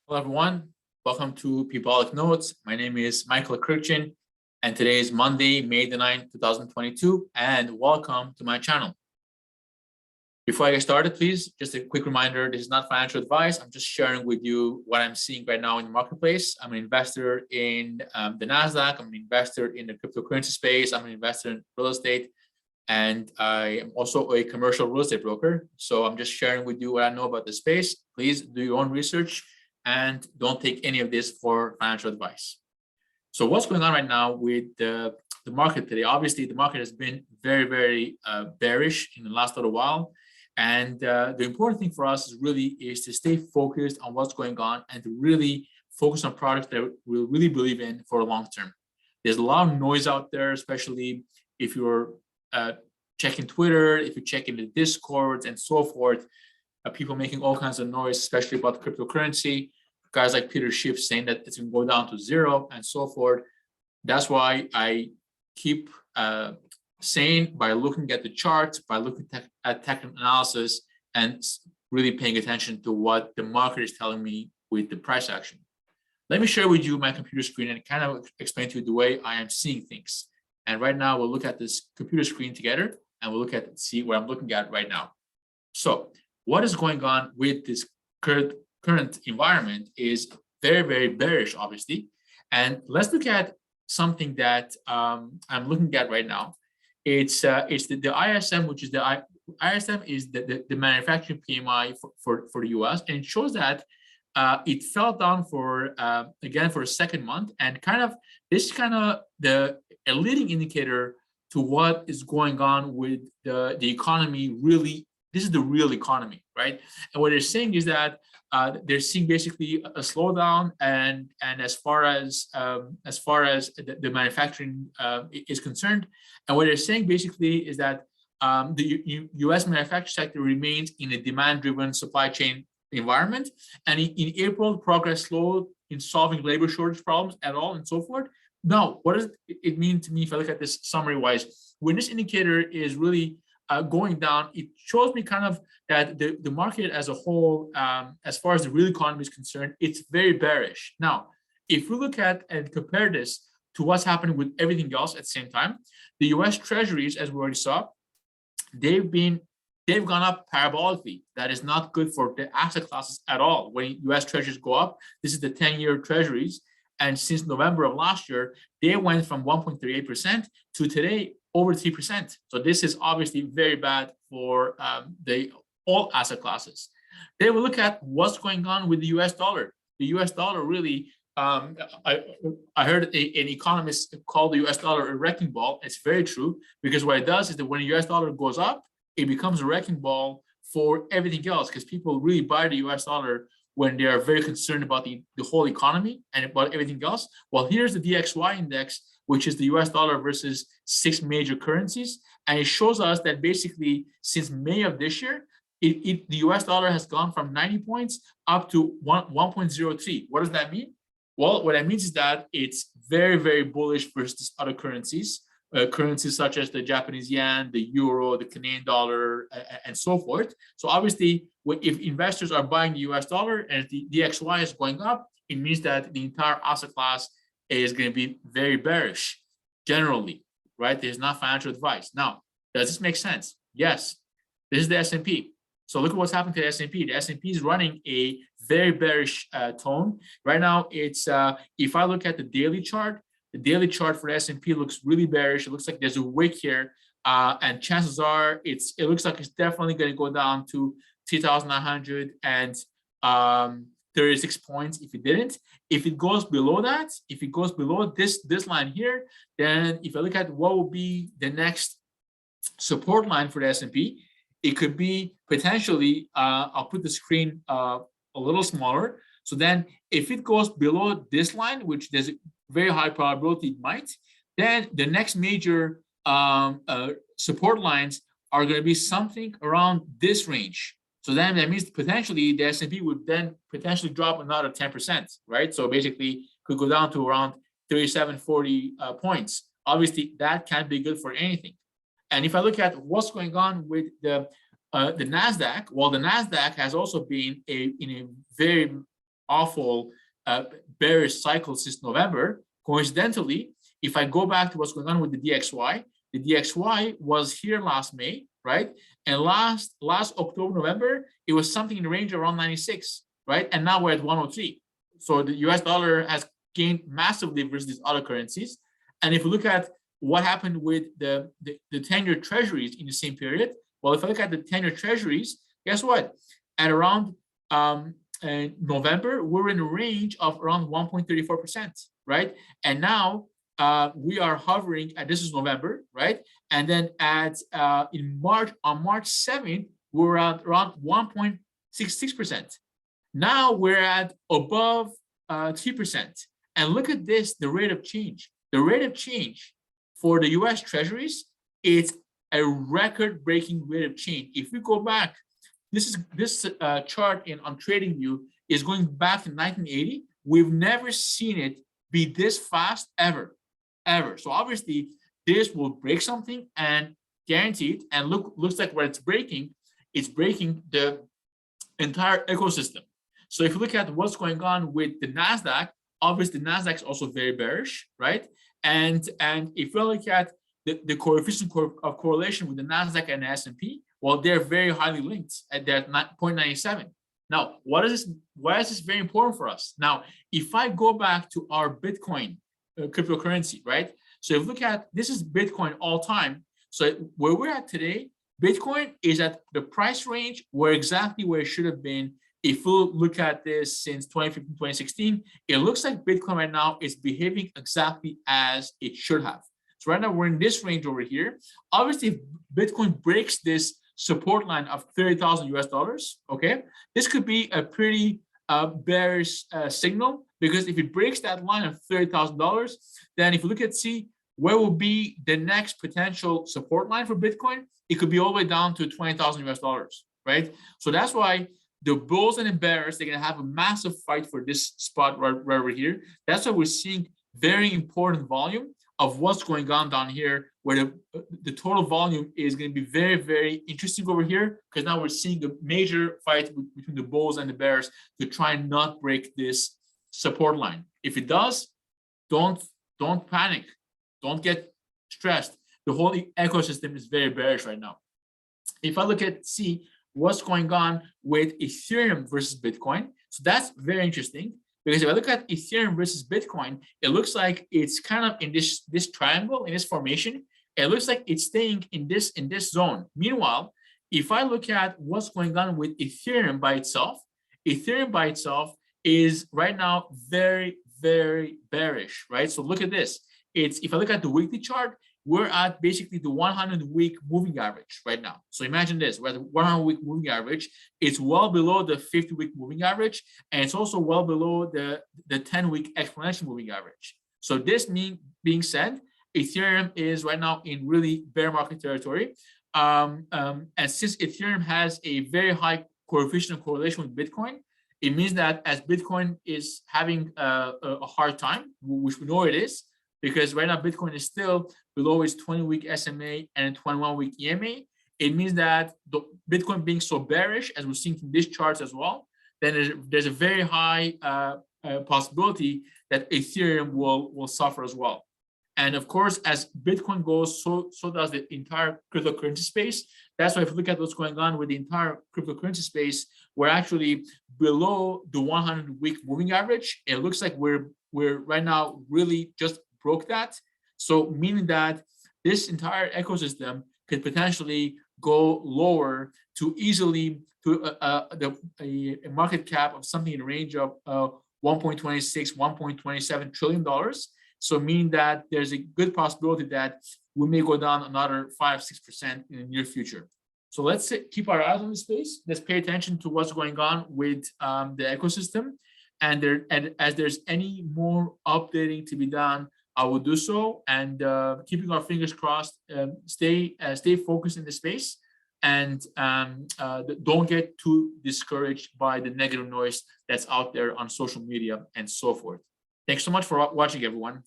Hello, everyone. Welcome to Parabolic Notes. My name is Michael Kirchin, and today is Monday, May the 9th, 2022, and welcome to my channel. Before I get started, please, just a quick reminder, this is not financial advice. I'm just sharing with you what I'm seeing right now in the marketplace. I'm an investor in the Nasdaq. I'm an investor in the cryptocurrency space. I'm an investor in real estate, and I am also a commercial real estate broker. So I'm just sharing with you what I know about the space. Please do your own research and don't take any of this for financial advice. So what's going on right now with the market today? Obviously, the market has been very bearish in the last little while. And the important thing for us is to stay focused on what's going on and to really focus on products that we really believe in for a long term. There's a lot of noise out there, especially if you're checking Twitter, if you're checking the Discords and so forth. People making all kinds of noise, especially about cryptocurrency. Guys like Peter Schiff saying that it's going to go down to zero and so forth. That's why I keep saying, by looking at the charts, by looking at technical analysis, and really paying attention to what the market is telling me with the price action. Let me share with you my computer screen and kind of explain to you the way I am seeing things. And right now we'll look at this computer screen together and we'll see what I'm looking at right now. So what is going on with this current environment is very bearish, obviously. And let's look at something that I'm looking at right now. It's the ISM, which is the ISM is the manufacturing PMI for the US, and it shows that it fell down for again for a second month, and this is a leading indicator to what is going on with the economy. Really, this is the real economy, right? And what they're saying is that they're seeing basically a slowdown, and as far as the manufacturing is concerned, and what they're saying basically is that the U.S. manufacturing sector remains in a demand-driven supply chain environment, and in April, progress slowed in solving labor shortage problems at all, and so forth. Now, what does it mean to me if I look at this summary-wise? When this indicator is really going down, it shows me that the market as a whole, as far as the real economy is concerned, it's very bearish. Now, if we look at and compare this to what's happening with everything else at the same time, the U.S. Treasuries, as we already saw, they've gone up parabolically. That is not good for the asset classes at all. When U.S. Treasuries go up, this is the 10-year Treasuries, and since November of last year, they went from 1.38% to today over 3%. So this is obviously very bad for all asset classes. They will look at what's going on with the US dollar. The US dollar really, I heard an economist call the US dollar a wrecking ball. It's very true, because what it does is that when the US dollar goes up, it becomes a wrecking ball for everything else, because people really buy the US dollar when they are very concerned about the whole economy and about everything else. Well, here's the DXY index, which is the US dollar versus 6 major currencies. And it shows us that basically since May of this year, the US dollar has gone from 90 points up to 1.03. What does that mean? Well, what that means is that it's very bullish versus other currencies, currencies such as the Japanese yen, the euro, the Canadian dollar, and so forth. So obviously, if investors are buying the US dollar and the DXY is going up, it means that the entire asset class is going to be very bearish generally, right? There's not financial advice. Now, does this make sense? Yes. This is the S&P. So look at what's happening to the S&P. The S&P is running a very bearish tone. Right now, it's if I look at the daily chart for the S&P looks really bearish. It looks like there's a wick here, and chances are it looks like it's definitely going to go down to 2,936 points if it didn't. If it goes below that, if it goes below this line here, then if I look at what will be the next support line for the S&P, it could be potentially, I'll put the screen a little smaller. So then if it goes below this line, which there's a very high probability it might, then the next major support lines are going to be something around this range. So then that means potentially the S&P would then potentially drop another 10%, right? So basically could go down to around 3740 points. Obviously, that can't be good for anything. And if I look at what's going on with the Nasdaq, well, the Nasdaq has also been in a very awful bearish cycle since November. Coincidentally, if I go back to what's going on with the DXY was here last May, right? And last October, November, it was something in the range around 96, right? And now we're at 103. So the US dollar has gained massively versus these other currencies. And if you look at what happened with the 10-year treasuries in the same period, well, if I look at the 10-year treasuries, guess what? At around November, we're in a range of around 1.34%, right? And now we are hovering, this is November, right? And then on March 7th, we're at around 1.66%. Now we're at above 3%. And look at this, the rate of change. The rate of change for the US Treasuries, it's a record-breaking rate of change. If we go back, this chart on TradingView is going back to 1980. We've never seen it be this fast ever. So obviously, this will break something and guaranteed. And looks like where it's breaking the entire ecosystem. So if you look at what's going on with the Nasdaq, obviously the Nasdaq is also very bearish, right? And if you look at the coefficient of correlation with the Nasdaq and the S&P, well, they're very highly linked at that 0.97. Now, why is this very important for us? Now, if I go back to our Bitcoin cryptocurrency, right? So if you look at, this is Bitcoin all time. So where we're at today, Bitcoin is at the price range exactly where it should have been. If you look at this since 2015, 2016, it looks like Bitcoin right now is behaving exactly as it should have. So right now we're in this range over here. Obviously, if Bitcoin breaks this support line of 30,000 US dollars, okay, this could be a pretty bearish signal, because if it breaks that line of $30,000, then if you look at where will be the next potential support line for Bitcoin, it could be all the way down to 20,000 US dollars, right? So that's why the bulls and the bears, they're going to have a massive fight for this spot right over here. That's why we're seeing very important volume of what's going on down here, where the total volume is going to be very, very interesting over here, because now we're seeing a major fight between the bulls and the bears to try and not break this support line. If it does, don't panic, don't get stressed. The whole ecosystem is very bearish right now. If I look at what's going on with Ethereum versus Bitcoin, so that's very interesting, because if I look at Ethereum versus Bitcoin, it looks like it's kind of in this triangle, in this formation. It looks like it's staying in this zone. Meanwhile, if I look at what's going on with Ethereum by itself is right now very, very bearish, right? So look at this. If I look at the weekly chart, we're at basically the 100-week moving average right now. So imagine this, we're at the 100-week moving average. It's well below the 50-week moving average, and it's also well below the 10-week exponential moving average. So this being said, Ethereum is right now in really bear market territory. And since Ethereum has a very high coefficient of correlation with Bitcoin, it means that as Bitcoin is having a hard time, which we know it is, because right now Bitcoin is still below its 20-week SMA and 21-week EMA. It means that Bitcoin being so bearish, as we're seeing from these charts as well, then there's a very high possibility that Ethereum will suffer as well. And of course, as Bitcoin goes, so does the entire cryptocurrency space. That's why if you look at what's going on with the entire cryptocurrency space, we're actually below the 100-week moving average. It looks like we're right now really just broke that. So meaning that this entire ecosystem could potentially go lower to easily to a market cap of something in the range of $1.26, $1.27 trillion. So meaning that there's a good possibility that we may go down another 5-6% in the near future. So let's keep our eyes on the space. Let's pay attention to what's going on with the ecosystem. And as there's any more updating to be done, I will do so. And keeping our fingers crossed, stay focused in the space, and don't get too discouraged by the negative noise that's out there on social media and so forth. Thanks so much for watching, everyone.